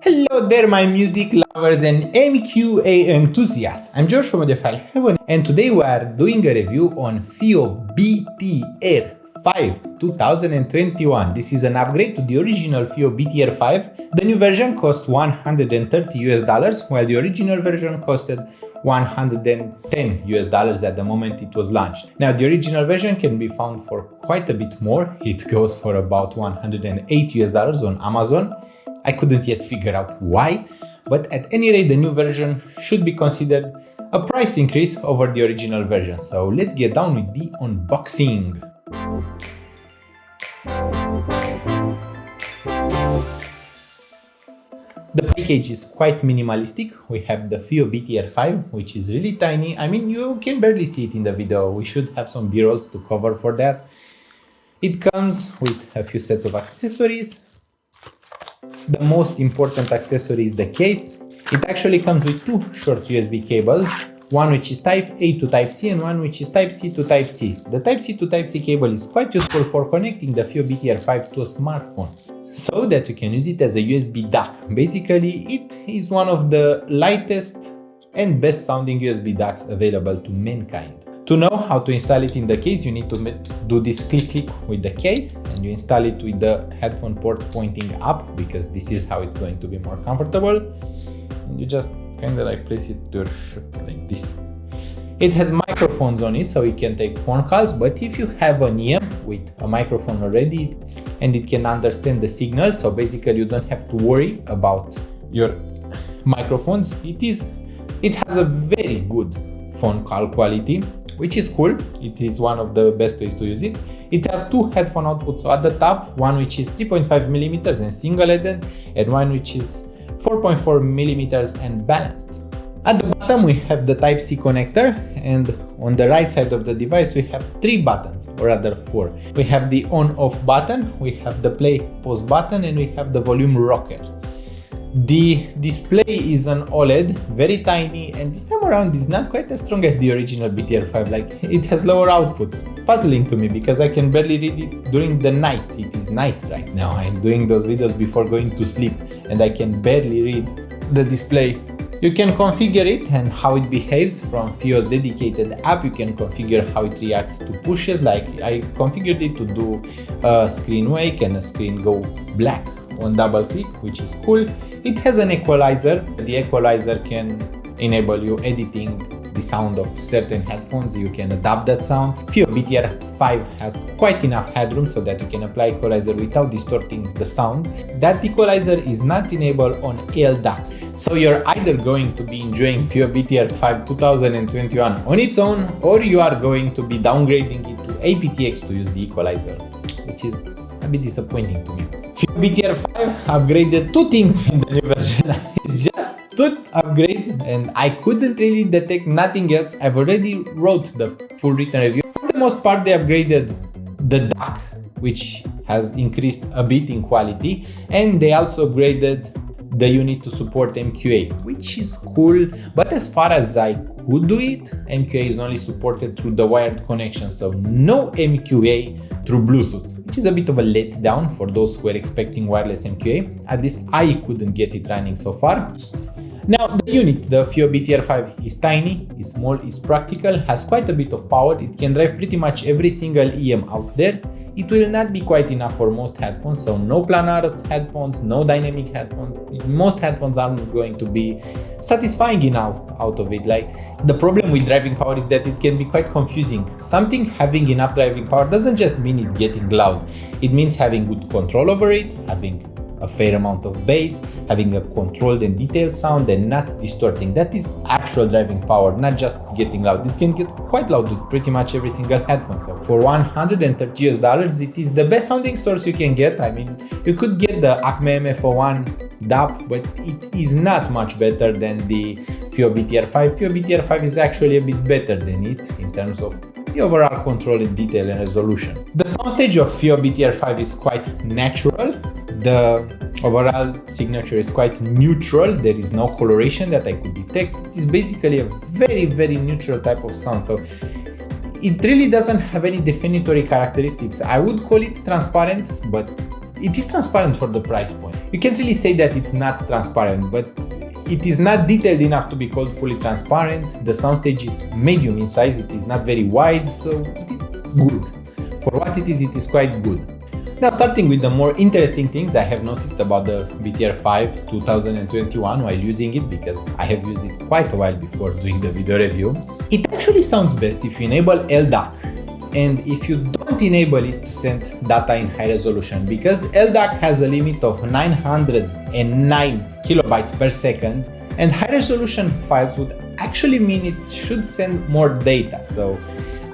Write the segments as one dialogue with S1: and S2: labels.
S1: Hello there, my music lovers and MQA enthusiasts. I'm George from audiophile-heaven, and today we are doing a review on FiiO BTR5 2021. This is an upgrade to the original FiiO BTR5. The new version cost $130 while the original version costed $110 at the moment it was launched. Now the original version can be found for quite a bit more. It goes for about $108 on Amazon. I couldn't yet figure out why, but at any rate the new version should be considered a price increase over the original version. So let's get down with the unboxing. The package is quite minimalistic. We have the FiiO BTR5, which is really tiny. I mean, you can barely see it in the video. We should have some B-rolls to cover for that. It comes with a few sets of accessories. The most important accessory is the case. It actually comes with two short USB cables, one which is Type A to Type C and one which is Type C to Type C. The Type C to Type C cable is quite useful for connecting the FiiO BTR5 to a smartphone, so that you can use it as a USB DAC. Basically, it is one of the lightest and best sounding USB DACs available to mankind. To know how to install it in the case, you need to do this click with the case, and you install it with the headphone ports pointing up, because this is how it's going to be more comfortable. And you just kind of like place it to your shirt like this. It has microphones on it, so you can take phone calls, but if you have an EM with a microphone already and it can understand the signal, so basically you don't have to worry about your microphones. It has a very good phone call quality, which is cool. It is one of the best ways to use it. It has two headphone outputs, so at the top, one which is 3.5mm and single-headed, and one which is 4.4mm and balanced. At the bottom we have the Type-C connector, and on the right side of the device we have three buttons, or rather four. We have the on-off button, we have the play-pause button, and we have the volume rocker. The display is an OLED, very tiny, and this time around is not quite as strong as the original BTR5, like it has lower output. Puzzling to me because I can barely read it during the night. It is night right now. I'm doing those videos before going to sleep and I can barely read the display. You can configure it and how it behaves from FiiO's dedicated app. You can configure how it reacts to pushes, like I configured it to do a screen wake and a screen go black on double click, which is cool. It has an equalizer. The equalizer can enable you editing the sound of certain headphones. You can adapt that sound. FiiO BTR5 has quite enough headroom so that you can apply equalizer without distorting the sound. That equalizer is not enabled on LDACs. So you're either going to be enjoying FiiO BTR5 2021 on its own, or you are going to be downgrading it to aptX to use the equalizer, which is a bit disappointing to me. FiiO BTR5 upgraded two things in the new version. It's just two upgrades and I couldn't really detect nothing else. I've already wrote the full written review. For the most part, they upgraded the DAC, which has increased a bit in quality, and they also upgraded the unit to support MQA, which is cool, but as far as I could do it, MQA is only supported through the wired connection, so no MQA through Bluetooth, which is a bit of a letdown for those who were expecting wireless MQA. At least I couldn't get it running so far. Now the unit, the FiiO BTR5, is tiny, is small, is practical, has quite a bit of power. It can drive pretty much every single EM out there. It will not be quite enough for most headphones, so no planar headphones, no dynamic headphones. Most headphones aren't going to be satisfying enough out of it. Like, the problem with driving power is that it can be quite confusing. Something having enough driving power doesn't just mean it getting loud. It means having good control over it, having a fair amount of bass, having a controlled and detailed sound, and not distorting. That is actual driving power, not just getting loud. It can get quite loud with pretty much every single headphone. So for $130, it is the best sounding source you can get. I mean, you could get the Acme MF01 DAP, but it is not much better than the FiiO BTR5. FiiO BTR5 is actually a bit better than it in terms of the overall control in detail and resolution. The soundstage of FiiO BTR5 is quite natural. The overall signature is quite neutral. There is no coloration that I could detect. It is basically a very, very neutral type of sound. So it really doesn't have any definitory characteristics. I would call it transparent, but it is transparent for the price point. You can't really say that it's not transparent, but it is not detailed enough to be called fully transparent. The soundstage is medium in size, it is not very wide, so it is good. For what it is quite good. Now, starting with the more interesting things I have noticed about the BTR5 2021 while using it, because I have used it quite a while before doing the video review. It actually sounds best if you enable LDAC, and if you don't enable it to send data in high resolution, because LDAC has a limit of 909 kilobytes per second, and high resolution files would actually mean it should send more data. So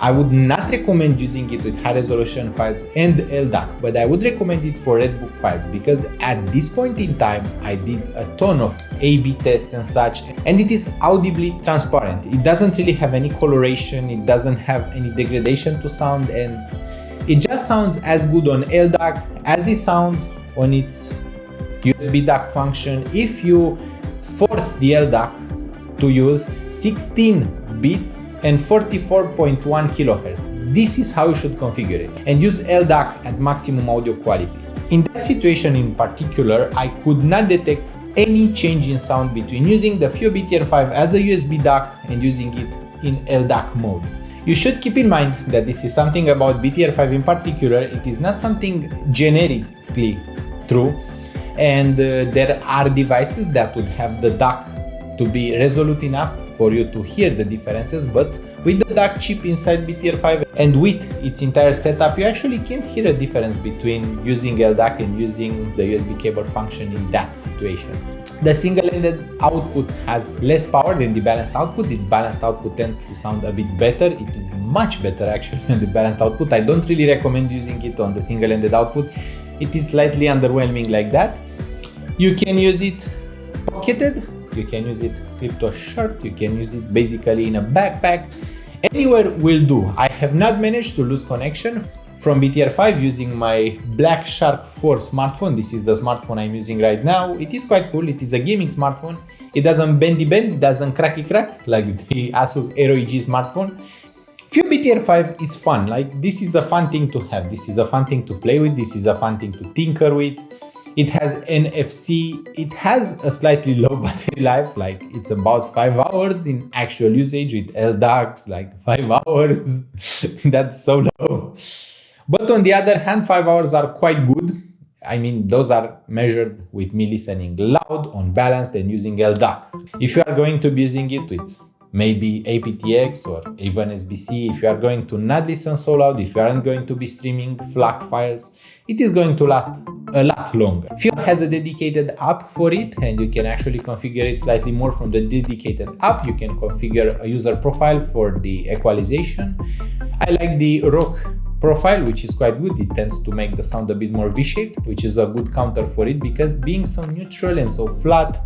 S1: I would not recommend using it with high resolution files and LDAC, but I would recommend it for Redbook files, because at this point in time I did a ton of A/B tests and such, and it is audibly transparent. It doesn't really have any coloration, it doesn't have any degradation to sound, and it just sounds as good on LDAC as it sounds on its USB DAC function. If you force the LDAC to use 16 bits and 44.1 kHz. This is how you should configure it, and use LDAC at maximum audio quality. In that situation in particular, I could not detect any change in sound between using the FiiO BTR5 as a USB DAC and using it in LDAC mode. You should keep in mind that this is something about BTR5 in particular, it is not something generically true, and there are devices that would have the DAC to be resolute enough for you to hear the differences, but with the DAC chip inside BTR5 and with its entire setup, you actually can't hear a difference between using LDAC and using the USB cable function in that situation. The single-ended output has less power than the balanced output. The balanced output tends to sound a bit better. It is much better actually on the balanced output. I don't really recommend using it on the single-ended output. It is slightly underwhelming like that. You can use it pocketed. You can use it clipped to a shirt, you can use it basically in a backpack, anywhere will do. I have not managed to lose connection from BTR5 using my Black Shark 4 smartphone. This is the smartphone I'm using right now. It is quite cool, it is a gaming smartphone. It doesn't bendy bend, it doesn't cracky crack like the Asus Aero EG smartphone. FiiO BTR5 is fun, like this is a fun thing to have, this is a fun thing to play with, this is a fun thing to tinker with. It has NFC, it has a slightly low battery life, like it's about 5 hours in actual usage. With LDACs, like 5 hours, that's so low. But on the other hand, 5 hours are quite good. I mean, those are measured with me listening loud, on balanced, and using LDAC. If you are going to be using it with maybe aptX or even SBC, if you are going to not listen so loud, if you aren't going to be streaming FLAC files, it is going to last a lot longer. FiiO has a dedicated app for it, and you can actually configure it slightly more from the dedicated app. You can configure a user profile for the equalization. I like the rock profile, which is quite good. It tends to make the sound a bit more V-shaped, which is a good counter for it, because being so neutral and so flat,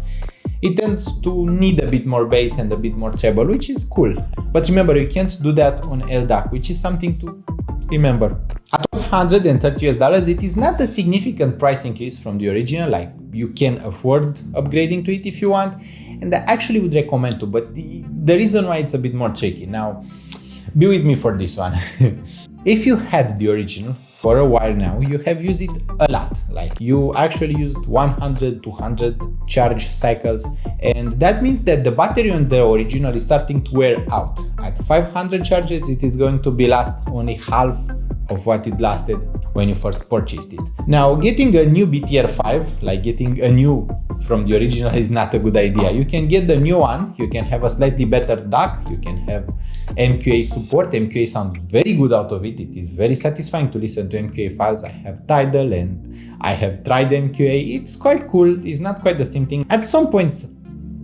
S1: it tends to need a bit more bass and a bit more treble, which is cool. But remember, you can't do that on LDAC, which is something to remember. At $130, it is not a significant price increase from the original, like you can afford upgrading to it if you want, and I actually would recommend to, but the reason why it's a bit more tricky. Now, be with me for this one. If you had the original for a while now, you have used it a lot, like you actually used 100, 200 charge cycles, and that means that the battery on the original is starting to wear out. At 500 charges, it is going to be last only half of what it lasted when you first purchased it. Now, getting a new BTR5, like getting a new from the original, is not a good idea. You can get the new one, you can have a slightly better DAC, you can have MQA support. MQA sounds very good out of it. It is very satisfying to listen to MQA files. I have Tidal and I have tried MQA. It's quite cool. It's not quite the same thing. At some points,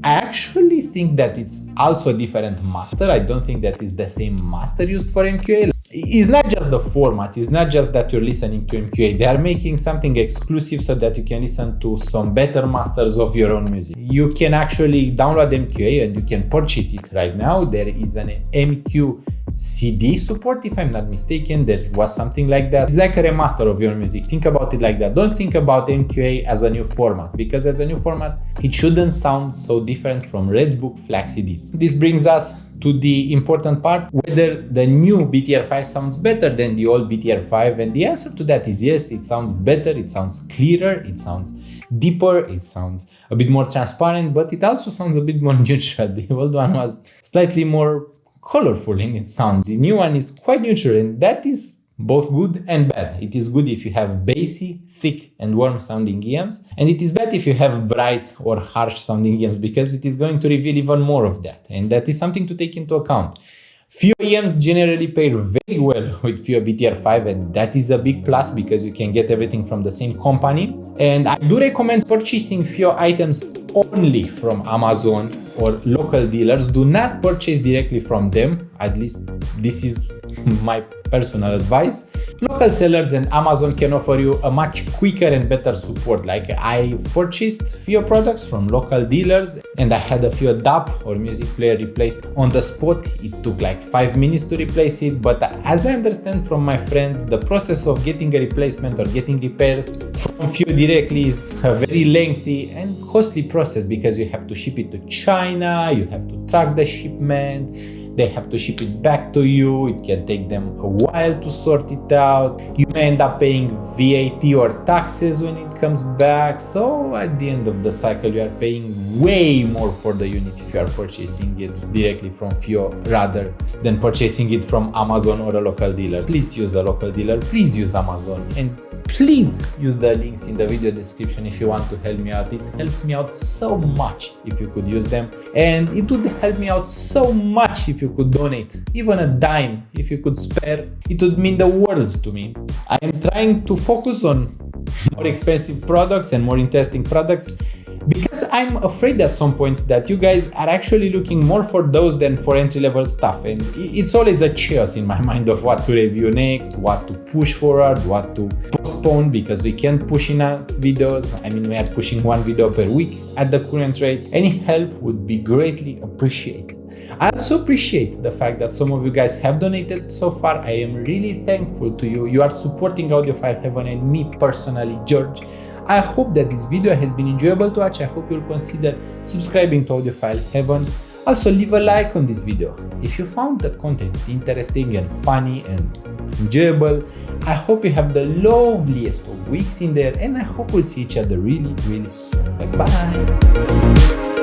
S1: I actually think that it's also a different master. I don't think that is the same master used for MQA. It's not just the format, it's not just that you're listening to MQA. They are making something exclusive so that you can listen to some better masters of your own music. You can actually download MQA and you can purchase it right now. There is an MQ CD support, if I'm not mistaken. There was something like that. It's like a remaster of your music. Think about it like that. Don't think about MQA as a new format, because as a new format, it shouldn't sound so different from Redbook FLAC CDs. This brings us to the important part, whether the new BTR5 sounds better than the old BTR5, and the answer to that is yes, it sounds better, it sounds clearer, it sounds deeper, it sounds a bit more transparent, but it also sounds a bit more neutral. The old one was slightly more colorful in its sound. The new one is quite neutral, and that is both good and bad. It is good if you have bassy, thick and warm sounding EMs, and it is bad if you have bright or harsh sounding EMs, because it is going to reveal even more of that, and that is something to take into account. FiiO EMs generally pair very well with FiiO BTR5, and that is a big plus because you can get everything from the same company. And I do recommend purchasing FiiO items only from Amazon or local dealers. Do not purchase directly from them, at least this is my personal advice. Local sellers and Amazon can offer you a much quicker and better support. Like, I've purchased FiiO products from local dealers and I had a FiiO DAP or music player replaced on the spot. It took like 5 minutes to replace it, but as I understand from my friends, the process of getting a replacement or getting repairs from FiiO directly is a very lengthy and costly process, because you have to ship it to China, you have to track the shipment, they have to ship it back to you, it can take them a while to sort it out, you may end up paying VAT or taxes when it comes back, so at the end of the cycle you are paying way more for the unit if you are purchasing it directly from FiiO rather than purchasing it from Amazon or a local dealer. Please use a local dealer, please use Amazon, and please use the links in the video description if you want to help me out. It helps me out so much if you could use them, and it would help me out so much if you could donate, even a dime if you could spare. It would mean the world to me. I am trying to focus on more expensive products and more interesting products, because I'm afraid at some points that you guys are actually looking more for those than for entry-level stuff, and it's always a chaos in my mind of what to review next, what to push forward, what to postpone, because we can't push enough videos. I mean, we are pushing 1 video per week at the current rates. Any help would be greatly appreciated. I also appreciate the fact that some of you guys have donated so far. I am really thankful to you. You are supporting Audiophile-Heaven and me personally, George. I hope that this video has been enjoyable to watch. I hope you'll consider subscribing to Audiophile-Heaven. Also, leave a like on this video. If you found the content interesting and funny and enjoyable, I hope you have the loveliest of weeks in there, and I hope we'll see each other really, really soon. Bye.